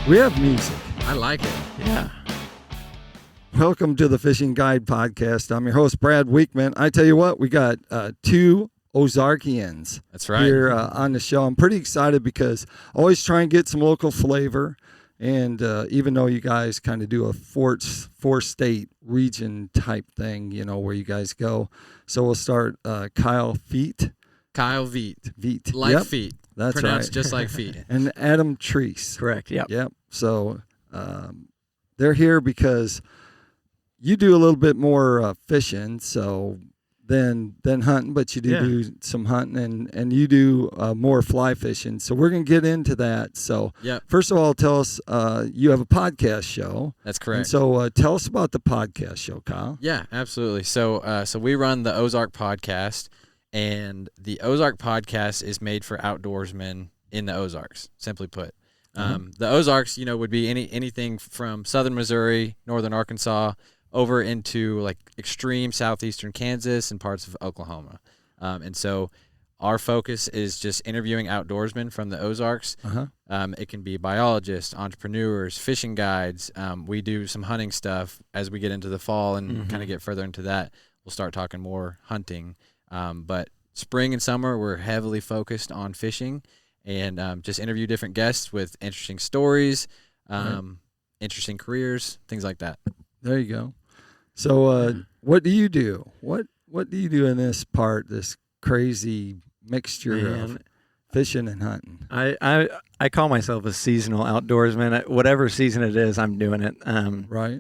We have music. I like it. Yeah. Welcome to the Fishing Guide Podcast. I'm your host, Brad Wiegmann. I tell you what, we got two Ozarkians That's right. here on the show. I'm pretty excited because I always try and get some local flavor. And even though you guys kind of do a four-state region type thing, you know, where you guys go. So we'll start Kyle Veit. Kyle Veit. Veit. Like Yep, feet. that's Pronounced right. just like feet. And Adam Treece. Correct. Yep. Yep. So they're here because you do a little bit more fishing, so than hunting, but you do some hunting, and you do more fly fishing. So we're gonna get into that. So first of all, tell us you have a podcast show. That's correct. And so tell us about the podcast show, Kyle. Yeah, absolutely. So we run the Ozark Podcast, and the Ozark Podcast is made for outdoorsmen in the Ozarks. Simply put. The Ozarks, would be anything from southern Missouri, northern Arkansas, over into like extreme southeastern Kansas and parts of Oklahoma. And so our focus is just interviewing outdoorsmen from the Ozarks. It can be biologists, entrepreneurs, fishing guides. We do some hunting stuff as we get into the fall and kind of get further into that. We'll start talking more hunting. But spring and summer, we're heavily focused on fishing. And just interview different guests with interesting stories, interesting careers, things like that. There you go. So what do you do? What do you do in this crazy mixture of fishing and hunting? I call myself a seasonal outdoorsman. Whatever season it is, I'm doing it. Right.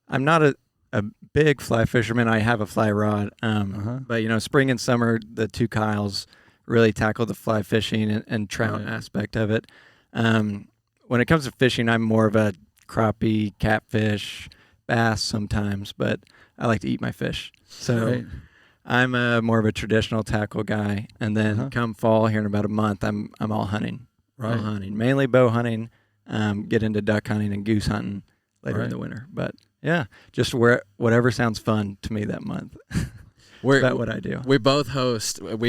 I'm not a big fly fisherman. I have a fly rod. But, spring and summer, the two Kyles really tackle the fly fishing and trout aspect of it. When it comes to fishing, I'm more of a crappie, catfish, bass sometimes, but I like to eat my fish. So I'm more of a traditional tackle guy. And then come fall, here in about a month, I'm all hunting. Right. All hunting. Mainly bow hunting, get into duck hunting and goose hunting later in the winter. But yeah, just whatever sounds fun to me that month. That's what I do. We both host. I'm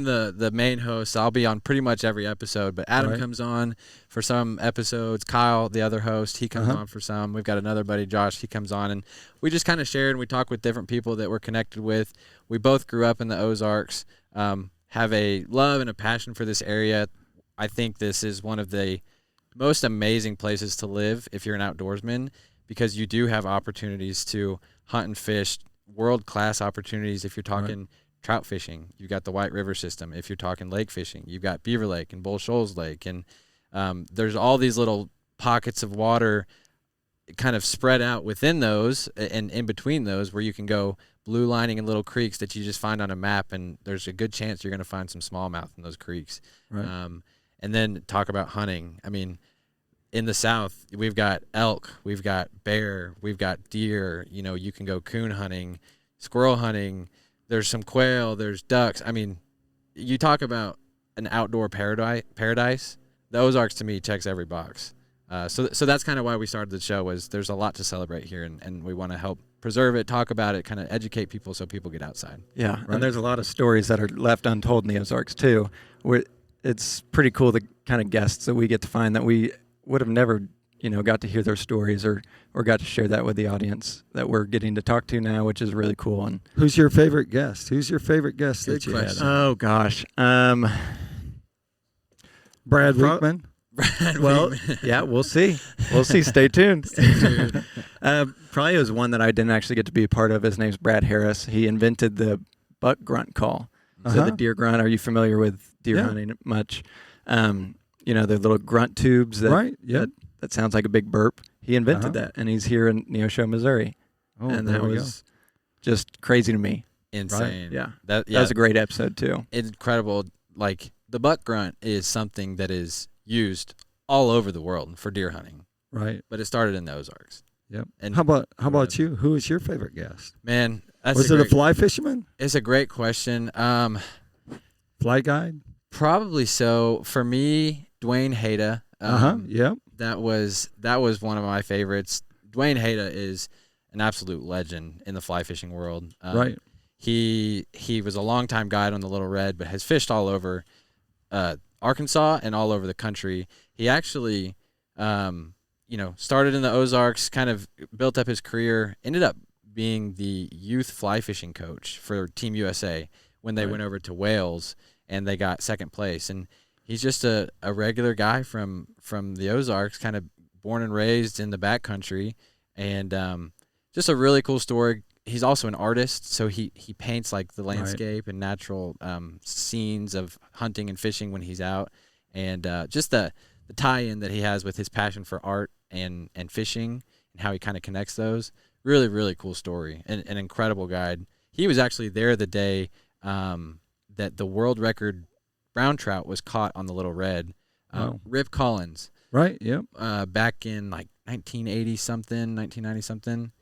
the main host. So I'll be on pretty much every episode, but Adam comes on for some episodes. Kyle, the other host, he comes on for some. We've got another buddy, Josh, he comes on, and we just kind of share and we talk with different people that we're connected with. We both grew up in the Ozarks, have a love and a passion for this area. I think this is one of the most amazing places to live if you're an outdoorsman, because you do have opportunities to hunt and fish, world-class opportunities. If you're talking trout fishing, you've got the White River system. If you're talking lake fishing, you've got Beaver Lake and Bull Shoals Lake. And there's all these little pockets of water kind of spread out within those and in between those where you can go blue lining in little creeks that you just find on a map, and there's a good chance you're going to find some smallmouth in those creeks. And then talk about hunting. I mean, in the South, we've got elk, we've got bear, we've got deer. You can go coon hunting, squirrel hunting. There's some quail, there's ducks. I mean, you talk about an outdoor paradise. The Ozarks, to me, checks every box. So that's kind of why we started the show, was there's a lot to celebrate here, and we want to help preserve it, talk about it, kind of educate people so people get outside. Yeah, and there's a lot of stories that are left untold in the Ozarks, too. It's pretty cool, the kind of guests that we get to find that we would have never, got to hear their stories or got to share that with the audience that we're getting to talk to now, which is really cool. And who's your favorite guest? That you had? Oh gosh, Brad Wiegmann. Yeah, we'll see. Stay tuned. Probably was one that I didn't actually get to be a part of. His name's Brad Harris. He invented the buck grunt call. So the deer grunt. Are you familiar with deer hunting much? The little grunt tubes that sounds like a big burp. He invented that, and he's here in Neosho, Missouri. And that was just crazy to me. Insane. Right? Yeah. That was a great episode, too. Incredible. Like, the buck grunt is something that is used all over the world for deer hunting. Right. But it started in the Ozarks. Yep. And how about you? Who is your favorite guest? Man, was it a fly fisherman? It's a great question. Fly guide? Probably so. For me, Dwayne Hayda. Yep. That was one of my favorites. Dwayne Hayda is an absolute legend in the fly fishing world. Right. He was a longtime guide on the Little Red, but has fished all over Arkansas and all over the country. He actually started in the Ozarks, kind of built up his career, ended up being the youth fly fishing coach for Team USA when they went over to Wales and they got second place. And he's just a regular guy from the Ozarks, kind of born and raised in the backcountry, and just a really cool story. He's also an artist, so he paints like the landscape and natural scenes of hunting and fishing when he's out, and just the tie-in that he has with his passion for art and fishing and how he kind of connects those. Really, really cool story and an incredible guide. He was actually there the day that the world record brown trout was caught on the Little Red. Rip Collins. Right, yep. Back in like 1980-something, 1990-something.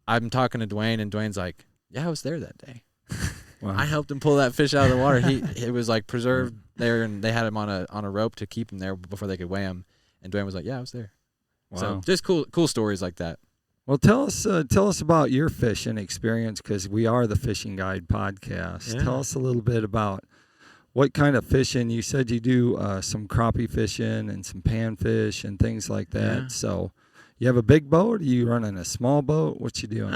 I'm talking to Dwayne, and Dwayne's like, yeah, I was there that day. Wow. I helped him pull that fish out of the water. It was like preserved there, and they had him on a rope to keep him there before they could weigh him. And Dwayne was like, yeah, I was there. Wow. So just cool stories like that. Well, tell us about your fishing experience, because we are the Fishing Guide podcast. Yeah. Tell us a little bit about what kind of fishing. You said you do some crappie fishing and some panfish and things like that. Yeah. So you have a big boat? Are you running a small boat? What you doing?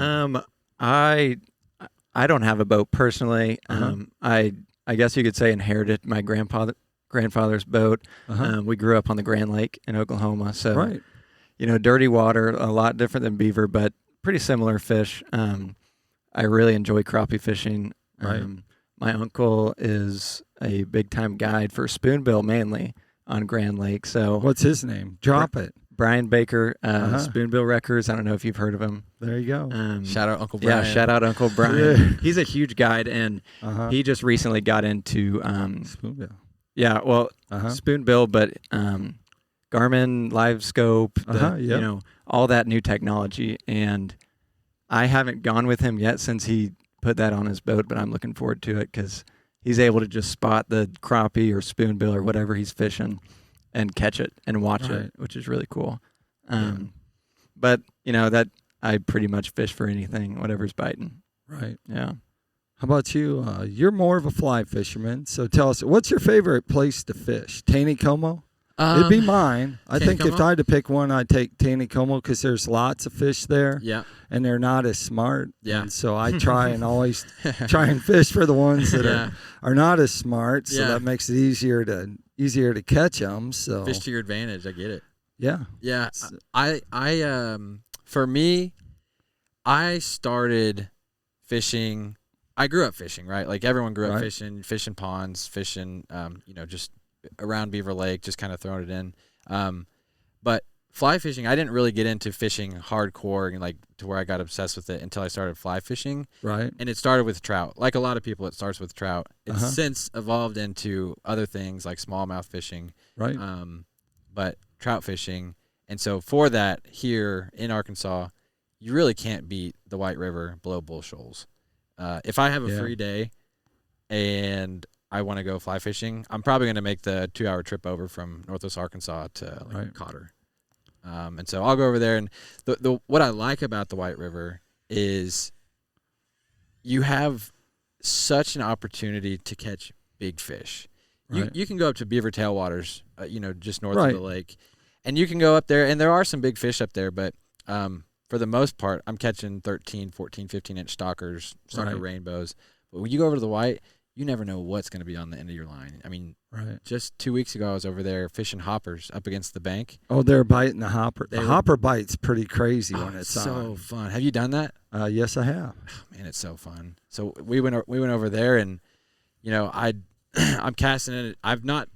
I don't have a boat personally. I guess you could say inherited my grandfather's boat. We grew up on the Grand Lake in Oklahoma, so right. Dirty water, a lot different than beaver, but pretty similar fish. I really enjoy crappie fishing. Right. My uncle is a big-time guide for spoonbill mainly on Grand Lake. So what's his name? Drop it. Brian Baker, Spoonbill Records. I don't know if you've heard of him. There you go. Shout out Uncle Brian. Yeah, shout out Uncle Brian. Yeah. He's a huge guide, and he just recently got into Spoonbill. Yeah, well, Spoonbill, but Garmin, Live Scope, all that new technology. And I haven't gone with him yet since he put that on his boat, but I'm looking forward to it because he's able to just spot the crappie or spoonbill or whatever he's fishing and catch it and watch it, which is really cool. But, that I pretty much fish for anything, whatever's biting. Right. Yeah. How about you? You're more of a fly fisherman, so tell us, what's your favorite place to fish? Taneycomo? It'd be mine. I think if I had to pick one, I'd take Taneycomo because there's lots of fish there. Yeah. And they're not as smart. Yeah. And so I try and always try and fish for the ones that are not as smart. So that makes it easier to catch them. So fish to your advantage. I get it. Yeah. Yeah. For me, I started fishing. I grew up fishing, right? Like everyone grew up fishing ponds, fishing, just around Beaver Lake, just kind of throwing it in. But fly fishing, I didn't really get into fishing hardcore and like to where I got obsessed with it until I started fly fishing. Right. And it started with trout. Like a lot of people, it starts with trout. It's since evolved into other things like smallmouth fishing. Right. But trout fishing. And so for that, here in Arkansas, you really can't beat the White River below Bull Shoals. If I have a free day and I want to go fly fishing, I'm probably going to make the 2-hour trip over from Northwest Arkansas to Cotter. And so I'll go over there. And what I like about the White River is you have such an opportunity to catch big fish. Right. You can go up to Beaver Tailwaters, just north of the lake, and you can go up there, and there are some big fish up there, but for the most part, I'm catching 13, 14, 15-inch stalker rainbows. But when you go over to the White, you never know what's going to be on the end of your line. I mean, just 2 weeks ago, I was over there fishing hoppers up against the bank. Oh, they're biting the hopper. The hopper bite's pretty crazy when it's so on. Fun. Have you done that? Yes, I have. Oh, man, it's so fun. So we went over there, and I'm casting it. I've not,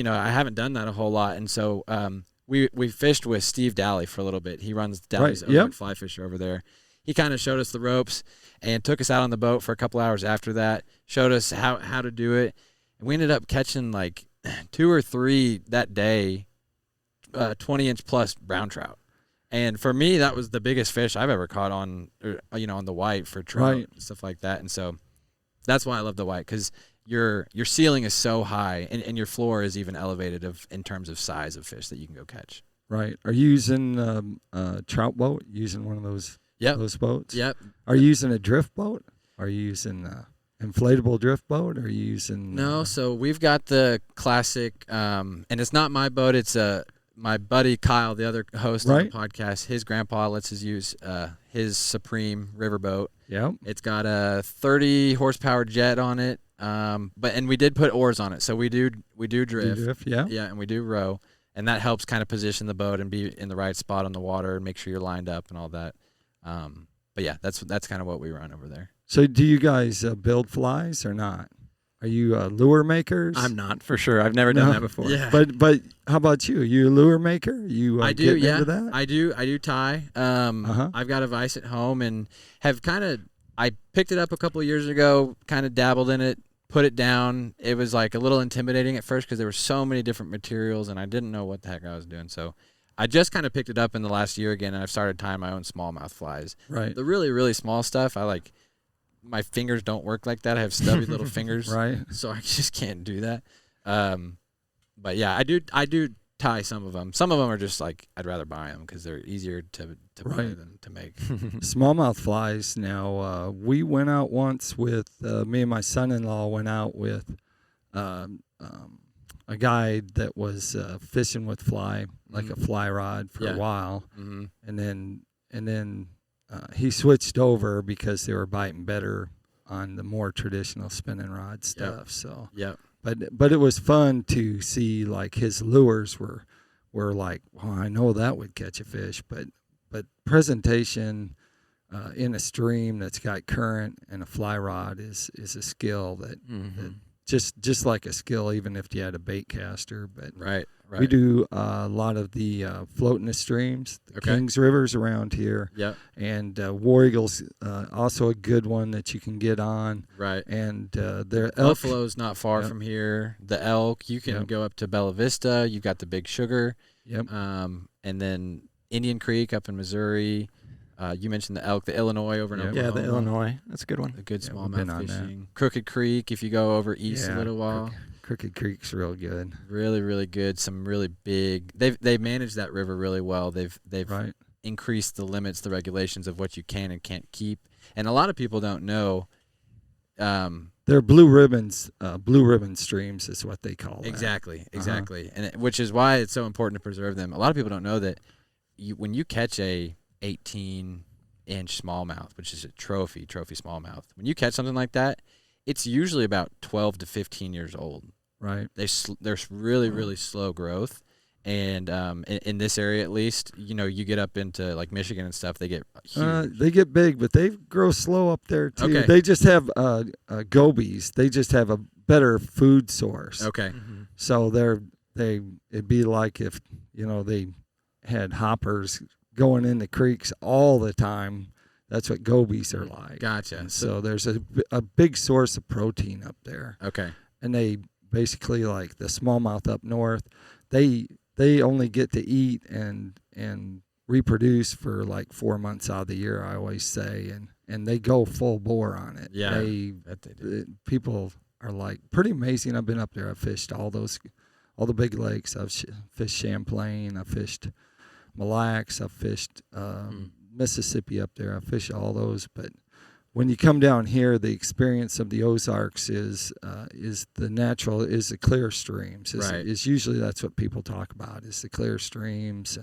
I haven't done that a whole lot, and so we fished with Steve Daly for a little bit. He runs Daly's Ozark Fly Fisher over there. He kind of showed us the ropes and took us out on the boat for a couple hours after that, showed us how to do it. And we ended up catching like 2 or 3 that day, 20-inch plus brown trout. And for me, that was the biggest fish I've ever caught on the White for trout and stuff like that. And so that's why I love the White, because your ceiling is so high and your floor is even elevated in terms of size of fish that you can go catch. Right. Are you using a trout boat? Using one of those boats? Yep. Are you using a drift boat? Are you using inflatable drift boat? Or are you using No, so we've got the classic and it's not my boat, it's a my buddy Kyle, the other host on Right. the podcast, his grandpa lets us use, his grandpa on the podcast, his grandpa lets us use, his Supreme riverboat. Yep. It's got a 30 horsepower jet on it. And we did put oars on it. So we do drift. Yeah. Yeah. And we do row. And that helps kind of position the boat and be in the right spot on the water and make sure you're lined up and all that. But yeah, that's kind of what we run over there. So do you guys build flies or not? Are you lure makers? I'm not, for sure. I've never done that before. Yeah. But how about you? Are you a lure maker? You I do, yeah. into that? I do tie. I've got a vise at home and have I picked it up a couple of years ago, kind of dabbled in it, put it down. It was like a little intimidating at first because there were so many different materials and I didn't know what the heck I was doing. So I just kind of picked it up in the last year again, and I've started tying my own smallmouth flies. Right. The really, really small stuff, my fingers don't work like that. I have stubby little fingers. Right. So I just can't do that. But yeah, I do tie some of them. Some of them are just like, I'd rather buy them because they're easier to buy than to make. Smallmouth flies. Now, we went out once with, me and my son-in-law went out with a guy that was fishing with fly, like a fly rod for a while. Mm-hmm. And then he switched over because they were biting better on the more traditional spinning rod stuff. Yep. So, but it was fun to see like his lures were like, well, I know that would catch a fish, but presentation in a stream that's got current and a fly rod is a skill that just like a skill, even if you had a bait caster. But right. We do a lot of the floating streams, the Kings Rivers around here. Yep. And War Eagle's also a good one that you can get on. Right. And their Buffalo's not far from here. The elk, you can go up to Bella Vista. You've got the Big Sugar. Yep. And then Indian Creek up in Missouri. You mentioned the elk, the Illinois over in Oklahoma. Yeah, the Illinois. That's a good one. A good smallmouth fishing. Crooked Creek, if you go over east a little while. Crooked Creek's real good. Really, really good. Some really big. They've managed that river really well. They've increased the limits, the regulations of what you can and can't keep. And a lot of people don't know. They're blue ribbon streams is what they call it. Exactly. And which is why it's so important to preserve them. A lot of people don't know that when you catch a 18-inch smallmouth, which is a trophy smallmouth, when you catch something like that, it's usually about 12 to 15 years old. Right. There's really, really slow growth. And in this area, at least, you get up into like Michigan and stuff, they get huge. They get big, but they grow slow up there too. Okay. They just have gobies. They just have a better food source. Okay. Mm-hmm. So it'd be like if they had hoppers going in the creeks all the time. That's what gobies are like. Gotcha. And so there's a big source of protein up there. Okay. And they basically, like the smallmouth up north, they only get to eat and reproduce for like 4 months out of the year, I always say, and they go full bore on it. Yeah, that they do. People are like pretty amazing. I've been up there. I've fished all the big lakes. I've fished Champlain. I've fished Mille Lacs. I've fished Mississippi up there. I fish all those, but when you come down here, the experience of the Ozarks is the clear streams. Is usually that's what people talk about, is the clear streams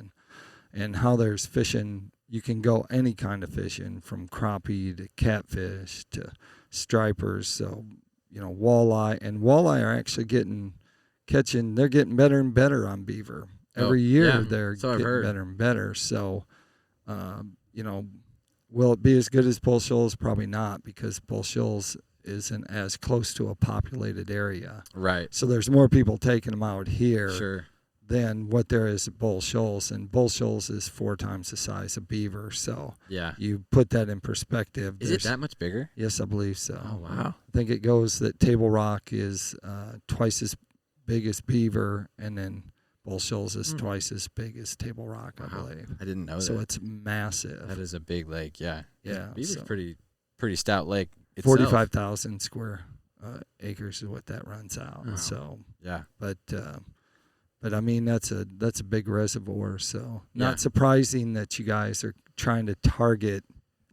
and how there's fishing. You can go any kind of fishing, from crappie to catfish to stripers. So walleye are actually they're getting better and better on beaver. Every year they're getting better and better. So will it be as good as Bull Shoals? Probably not, because Bull Shoals isn't as close to a populated area. Right. So there's more people taking them out here than what there is at Bull Shoals. And Bull Shoals is 4 times the size of beaver. So you put that in perspective. Is it that much bigger? Yes, I believe so. Oh, wow. I think it goes that Table Rock is twice as big as beaver, and then Bull Shoals is twice as big as Table Rock, I believe. I didn't know that. So it's massive. That is a big lake, yeah. Yeah. Beaver's pretty stout lake itself. 45,000 square acres is what that runs out. Wow. So but I mean that's a big reservoir. So not surprising that you guys are trying to target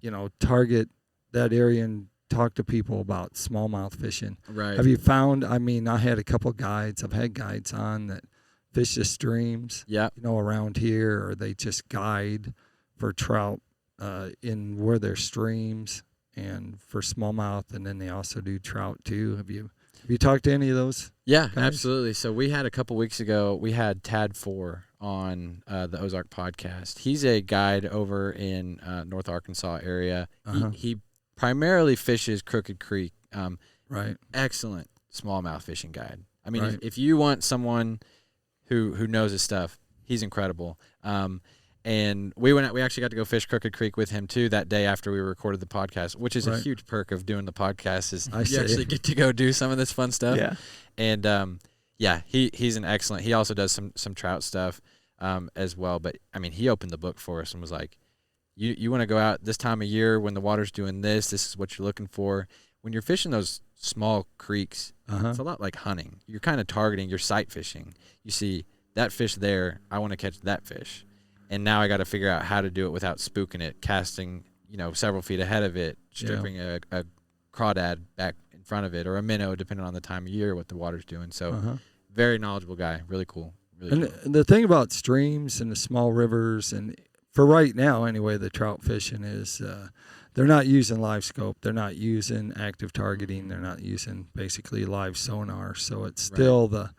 that area and talk to people about smallmouth fishing. Right. Have you found? I mean, I had a couple guides. I've had guides on that fish the streams. Yeah. Around here, or they just guide for trout in where there's streams and for smallmouth, and then they also do trout too. Have you talked to any of those? Yeah, guys? Absolutely. So we had a couple weeks ago, we had Tad 4 on the Ozark Podcast. He's a guide over in North Arkansas area. He primarily fishes Crooked Creek. Right. Excellent smallmouth fishing guide. I mean, if you want someone who knows his stuff, he's incredible. And we actually got to go fish Crooked Creek with him too that day after we recorded the podcast, which is a huge perk of doing the podcast is you actually get to go do some of this fun stuff. Yeah. And he's an excellent. He also does some trout stuff as well. But I mean, he opened the book for us and was like, "You want to go out this time of year when the water's doing this? This is what you're looking for. When you're fishing those small creeks, it's a lot like hunting. You're kind of targeting. You're sight fishing. You see that fish there. I want to catch that fish." And now I got to figure out how to do it without spooking it, casting, several feet ahead of it, stripping a crawdad back in front of it, or a minnow, depending on the time of year, what the water's doing. So very knowledgeable guy, really cool. Really cool. The thing about streams and the small rivers, and for right now anyway, the trout fishing is they're not using live scope. They're not using active targeting. They're not using basically live sonar. So it's still the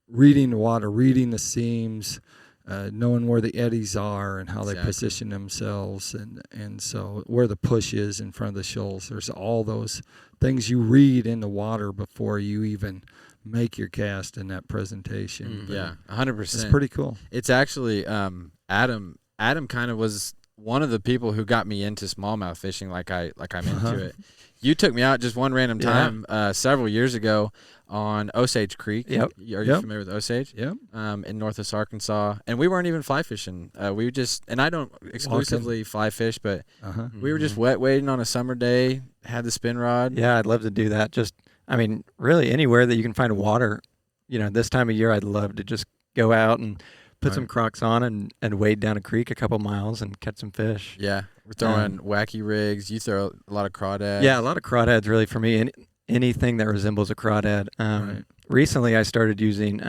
reading the water, reading the seams, knowing where the eddies are and how they position themselves, and so where the push is in front of the shoals. There's all those things you read in the water before you even make your cast in that presentation. 100%. It's pretty cool. It's actually Adam kind of was one of the people who got me into smallmouth fishing like I'm into it. You took me out just one random time several years ago on Osage Creek. Yep. Are you familiar with Osage? Yep. In Northwest Arkansas. And we weren't even fly fishing. We just, and I don't exclusively fly fish, but we were just wet wading on a summer day, had the spin rod. Yeah, I'd love to do that. Just, I mean, really anywhere that you can find water, this time of year, I'd love to just go out and put some Crocs on and wade down a creek a couple miles and catch some fish. Yeah. We're throwing wacky rigs. You throw a lot of crawdads. Yeah, a lot of crawdads really for me. Anything that resembles a crawdad. Recently, I started using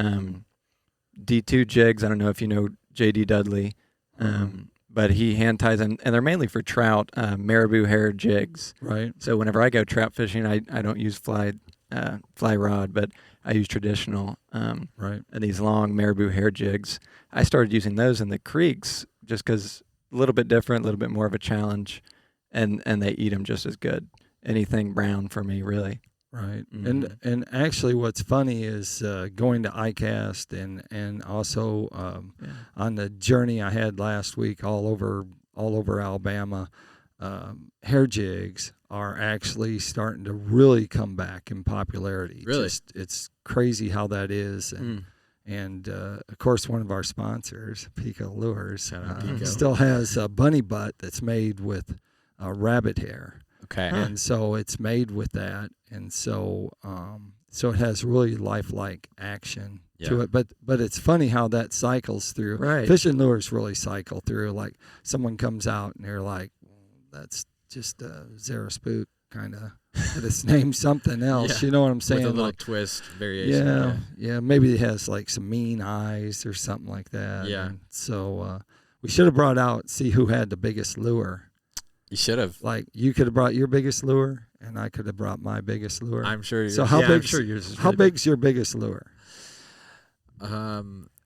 D2 jigs. I don't know if you know J.D. Dudley, but he hand ties them, and they're mainly for trout, marabou hair jigs. Right. So whenever I go trout fishing, I don't use fly rod, but I use traditional. And these long marabou hair jigs. I started using those in the creeks just because a little bit different, a little bit more of a challenge, and they eat them just as good. Anything brown for me, really. Right. And actually what's funny is going to ICAST and also on the journey I had last week all over Alabama, hair jigs are actually starting to really come back in popularity. Really? It's crazy how that is. And of course, one of our sponsors, PICO Lures, still has a bunny butt that's made with rabbit hair. Okay. And so it's made with that, and so it has really lifelike action to it. But it's funny how that cycles through. Right. Fishing lures really cycle through. Like someone comes out and they're like, "That's just a Zara spook kind of." But it's named something else. You know what I'm saying? With a little like, twist variation. Yeah. Maybe it has like some mean eyes or something like that. Yeah. And so we should have brought out, see who had the biggest lure. You should have. Like you could have brought your biggest lure, and I could have brought my biggest lure. I'm sure. So how big? I'm sure yours is how really big's your biggest lure?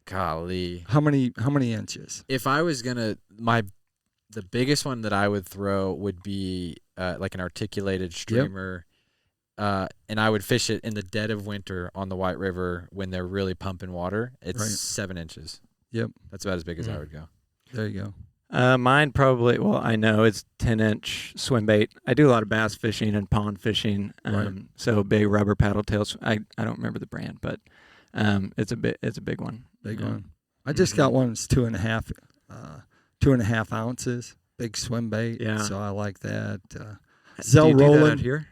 Golly. How many inches? If I was gonna, the biggest one that I would throw would be like an articulated streamer, and I would fish it in the dead of winter on the White River when they're really pumping water. It's 7 inches. Yep. That's about as big as I would go. There you go. Mine probably, I know it's 10-inch swim bait. I do a lot of bass fishing and pond fishing. So big rubber paddle tails. I don't remember the brand, but it's a big one. Big one. I just got one that's 2.5 ounces. Big swim bait. Yeah. So I like that. Zell Rolling. do that out here?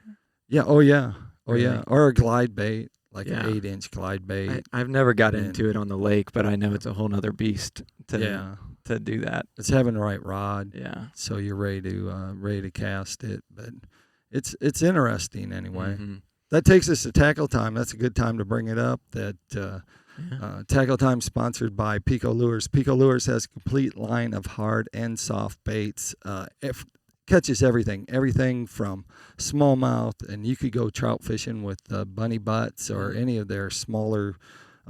Yeah. Oh yeah. Really? Yeah. Or a glide bait, like an 8-inch glide bait. I've never got into it on the lake, but I know it's a whole nother beast to do that. It's having the right rod. Yeah. So you're ready to cast it, but it's interesting anyway. That takes us to tackle time. That's a good time to bring it up. That Tackle Time sponsored by PICO Lures. PICO Lures has a complete line of hard and soft baits. Catches everything from smallmouth, and you could go trout fishing with bunny butts or any of their smaller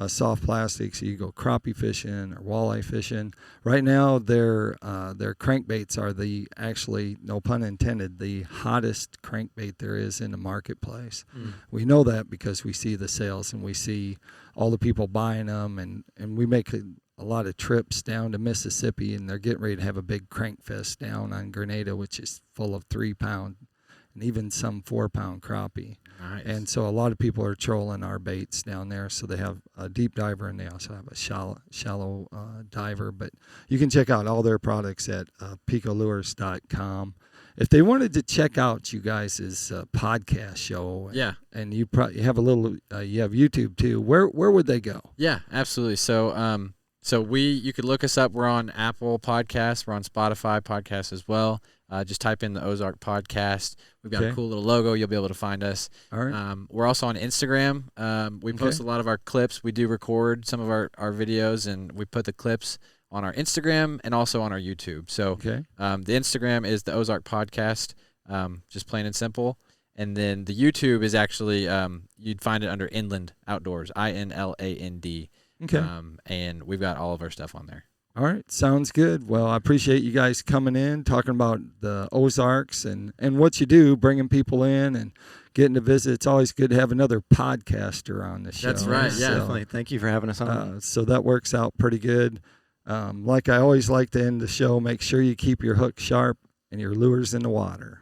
soft plastics. You go crappie fishing or walleye fishing. Right now, their crankbaits are actually, no pun intended, the hottest crankbait there is in the marketplace. We know that because we see the sales and we see all the people buying them, and we make a lot of trips down to Mississippi, and they're getting ready to have a big crank fest down on Grenada, which is full of 3-pound and even some 4-pound crappie. Nice. And so a lot of people are trolling our baits down there. So they have a deep diver and they also have a shallow diver. But you can check out all their products at picolures.com. If they wanted to check out you guys' podcast show, and you probably have you have YouTube too, where would they go? Yeah, absolutely. So you could look us up. We're on Apple Podcasts. We're on Spotify Podcasts as well. Just type in the Ozark Podcast. We've got a cool little logo. You'll be able to find us. All right. We're also on Instagram. We post a lot of our clips. We do record some of our videos, and we put the clips on our Instagram and also on our YouTube. So the Instagram is the Ozark Podcast, just plain and simple. And then the YouTube is actually, you'd find it under Inland Outdoors, INLAND. Okay. And we've got all of our stuff on there. All right. Sounds good. Well, I appreciate you guys coming in, talking about the Ozarks and what you do, bringing people in and getting to visit. It's always good to have another podcaster on the show. That's right. Yeah, definitely. Thank you for having us on. So that works out pretty good. Like I always like to end the show, make sure you keep your hook sharp and your lures in the water.